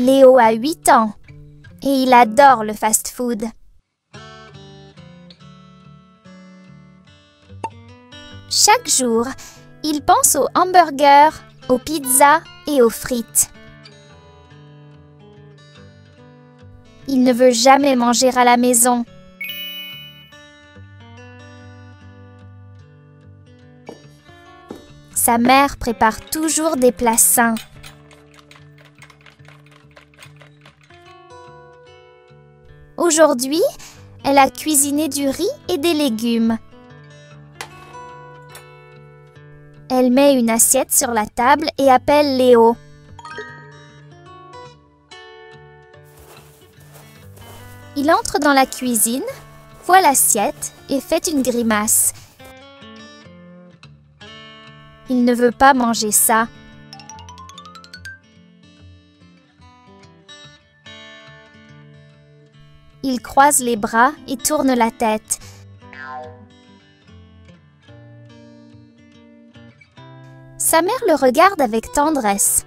Léo a 8 ans et il adore le fast-food. Chaque jour, il pense aux hamburgers, aux pizzas et aux frites. Il ne veut jamais manger à la maison. Sa mère prépare toujours des plats sains. Aujourd'hui, elle a cuisiné du riz et des légumes. Elle met une assiette sur la table et appelle Léo. Il entre dans la cuisine, voit l'assiette et fait une grimace. Il ne veut pas manger ça. Il croise les bras et tourne la tête. Sa mère le regarde avec tendresse.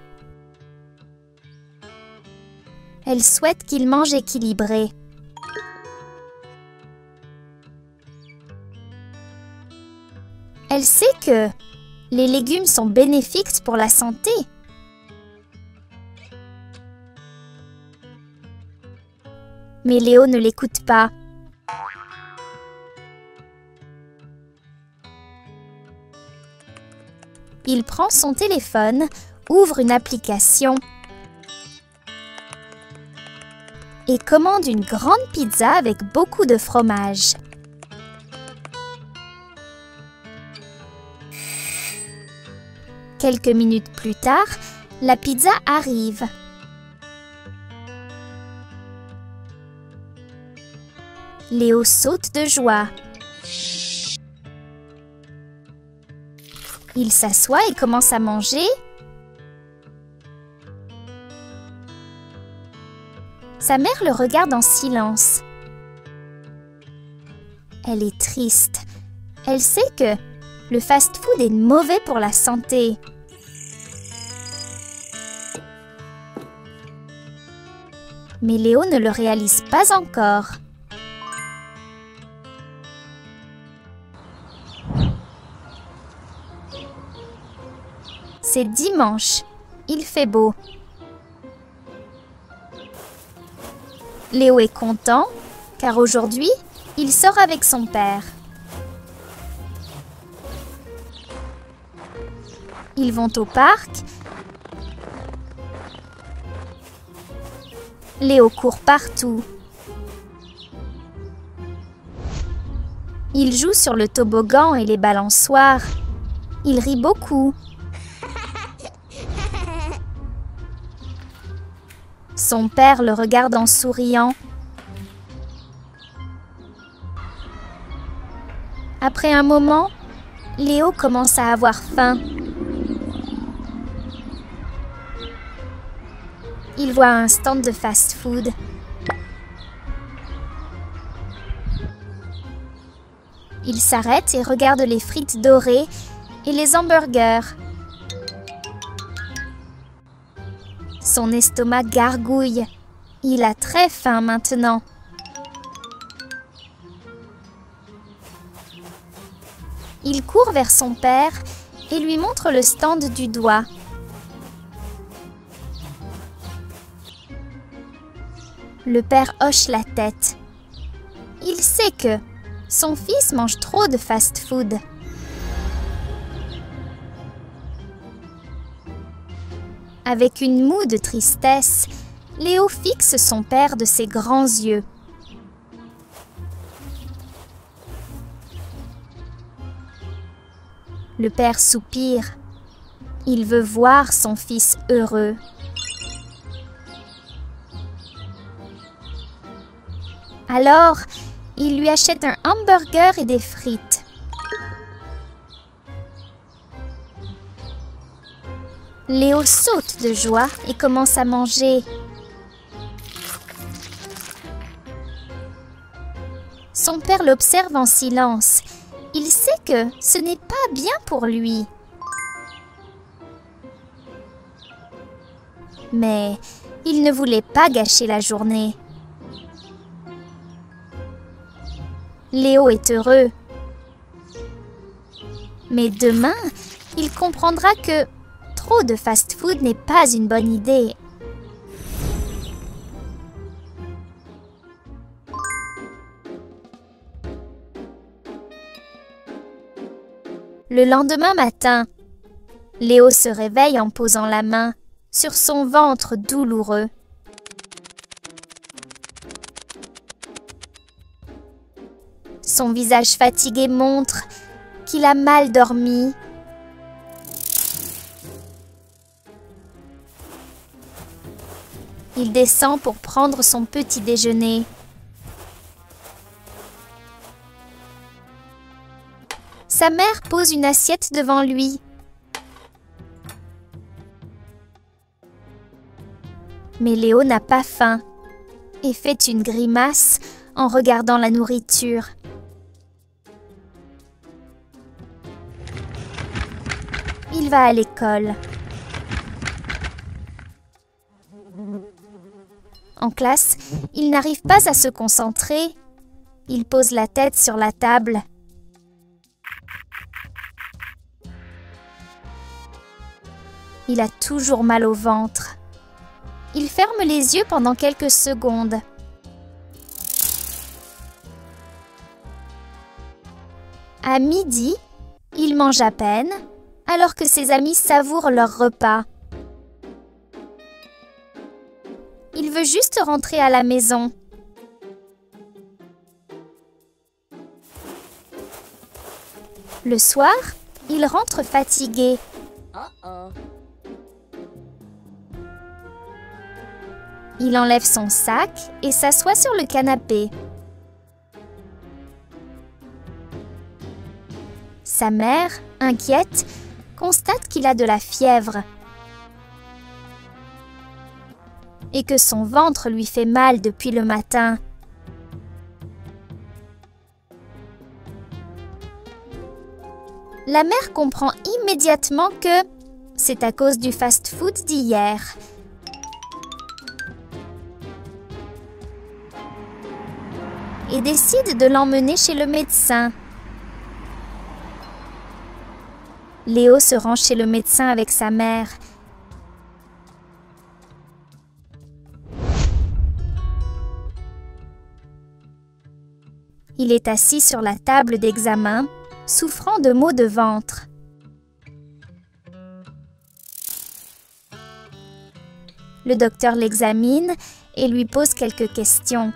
Elle souhaite qu'il mange équilibré. Elle sait que les légumes sont bénéfiques pour la santé. Mais Léo ne l'écoute pas. Il prend son téléphone, ouvre une application et commande une grande pizza avec beaucoup de fromage. Quelques minutes plus tard, la pizza arrive. Léo saute de joie. Il s'assoit et commence à manger. Sa mère le regarde en silence. Elle est triste. Elle sait que le fast-food est mauvais pour la santé. Mais Léo ne le réalise pas encore. C'est dimanche. Il fait beau. Léo est content car aujourd'hui, il sort avec son père. Ils vont au parc. Léo court partout. Il joue sur le toboggan et les balançoires. Il rit beaucoup. Son père le regarde en souriant. Après un moment, Léo commence à avoir faim. Il voit un stand de fast-food. Il s'arrête et regarde les frites dorées et les hamburgers. Son estomac gargouille. Il a très faim maintenant. Il court vers son père et lui montre le stand du doigt. Le père hoche la tête. Il sait que son fils mange trop de fast-food. Avec une moue de tristesse, Léo fixe son père de ses grands yeux. Le père soupire. Il veut voir son fils heureux. Alors, il lui achète un hamburger et des frites. Léo saute de joie et commence à manger. Son père l'observe en silence. Il sait que ce n'est pas bien pour lui. Mais Il ne voulait pas gâcher la journée. Léo est heureux. Mais demain, il comprendra que trop de fast-food n'est pas une bonne idée. Le lendemain matin, Léo se réveille en posant la main sur son ventre douloureux. Son visage fatigué montre qu'il a mal dormi. Il descend pour prendre son petit déjeuner. Sa mère pose une assiette devant lui. Mais Léo n'a pas faim et fait une grimace en regardant la nourriture. Il va à l'école. En classe, il n'arrive pas à se concentrer. Il pose la tête sur la table. Il a toujours mal au ventre. Il ferme les yeux pendant quelques secondes. À midi, il mange à peine, alors que ses amis savourent leur repas. Il veut juste rentrer à la maison. Le soir, il rentre fatigué. Il enlève son sac et s'assoit sur le canapé. Sa mère, inquiète, constate qu'il a de la fièvre et que son ventre lui fait mal depuis le matin. La mère comprend immédiatement que c'est à cause du fast-food d'hier. Et décide de l'emmener chez le médecin. Léo se rend chez le médecin avec sa mère. Il est assis sur la table d'examen, souffrant de maux de ventre. Le docteur l'examine et lui pose quelques questions.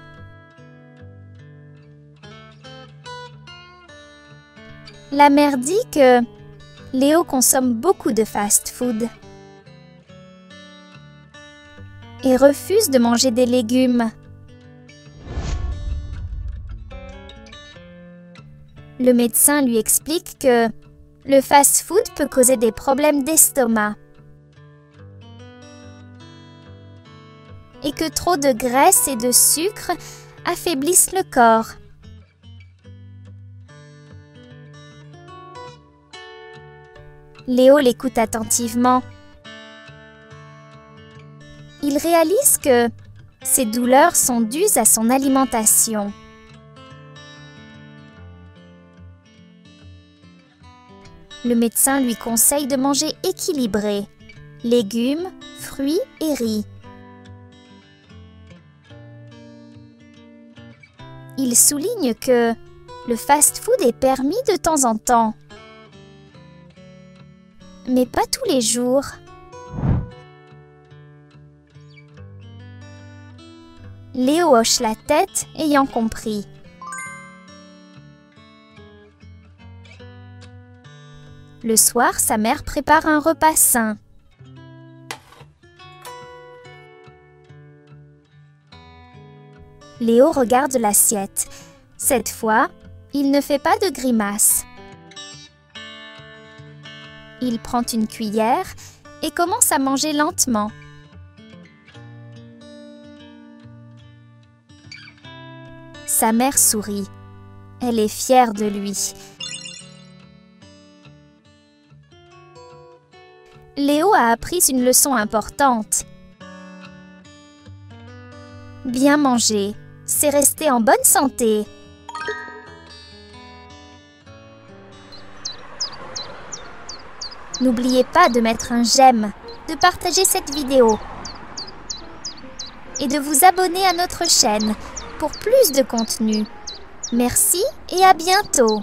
La mère dit que Léo consomme beaucoup de fast-food et refuse de manger des légumes. Le médecin lui explique que le fast-food peut causer des problèmes d'estomac et que trop de graisse et de sucre affaiblissent le corps. Léo l'écoute attentivement. Il réalise que ses douleurs sont dues à son alimentation. Le médecin lui conseille de manger équilibré, légumes, fruits et riz. Il souligne que le fast-food est permis de temps en temps, mais pas tous les jours. Léo hoche la tête, ayant compris. Le soir, sa mère prépare un repas sain. Léo regarde l'assiette. Cette fois, il ne fait pas de grimace. Il prend une cuillère et commence à manger lentement. Sa mère sourit. Elle est fière de lui. Léo a appris une leçon importante. Bien manger, c'est rester en bonne santé. N'oubliez pas de mettre un j'aime, de partager cette vidéo et de vous abonner à notre chaîne pour plus de contenu. Merci et à bientôt!